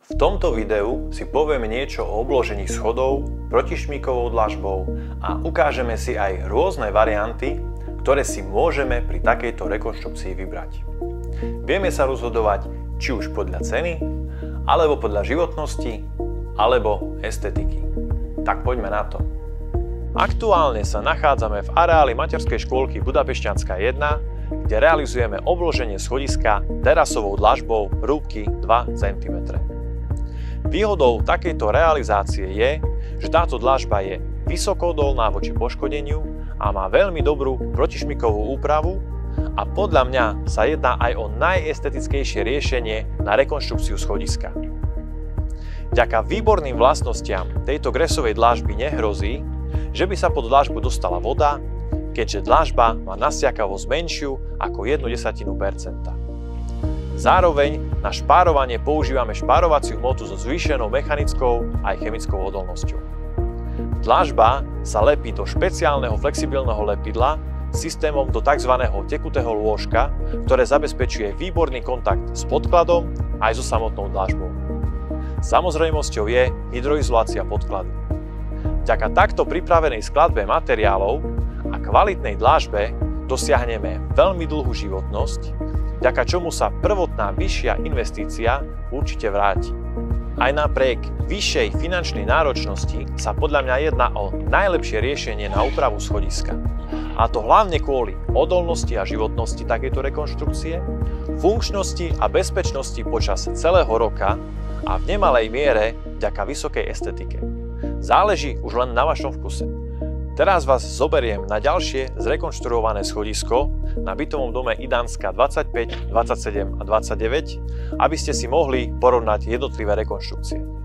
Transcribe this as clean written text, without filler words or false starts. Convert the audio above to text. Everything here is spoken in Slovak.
V tomto videu si povieme niečo o obložení schodov, protišmíkovou dlažbou a ukážeme si aj rôzne varianty, ktoré si môžeme pri takejto rekonštrukcii vybrať. Vieme sa rozhodovať či už podľa ceny, alebo podľa životnosti, alebo estetiky. Tak poďme na to. Aktuálne sa nachádzame v areáli materskej škôlky Budapešťanská 1, kde realizujeme obloženie schodiska terasovou dlažbou hrúbky 2 cm. Výhodou takejto realizácie je, že táto dlažba je vysokoodolná voči poškodeniu a má veľmi dobrú protišmikovú úpravu a podľa mňa sa jedná aj o najestetickejšie riešenie na rekonštrukciu schodiska. Vďaka výborným vlastnostiam tejto gresovej dlažby nehrozí, že by sa pod dlažbu dostala voda, keďže dlažba má nasiakavosť menšiu ako 0,1%. Zároveň na špárovanie používame špárovaciu hmotu so zvýšenou mechanickou aj chemickou odolnosťou. Dlažba sa lepí do špeciálneho flexibilného lepidla systémom do tzv. Tekutého lôžka, ktoré zabezpečuje výborný kontakt s podkladom aj so samotnou dlažbou. Samozrejmosťou je hydroizolácia podkladu. Vďaka takto pripravenej skladbe materiálov a kvalitnej dlažbe dosiahneme veľmi dlhú životnosť, vďaka čomu sa prvotná vyššia investícia určite vráti. Aj napriek vyššej finančnej náročnosti sa podľa mňa jedná o najlepšie riešenie na úpravu schodiska. A to hlavne kvôli odolnosti a životnosti takejto rekonštrukcie, funkčnosti a bezpečnosti počas celého roka a v nemalej miere vďaka vysokej estetike. Záleží už len na vašom vkuse. Teraz vás zoberiem na ďalšie zrekonštruované schodisko na bytovom dome Idanska 25, 27 a 29, aby ste si mohli porovnať jednotlivé rekonštrukcie.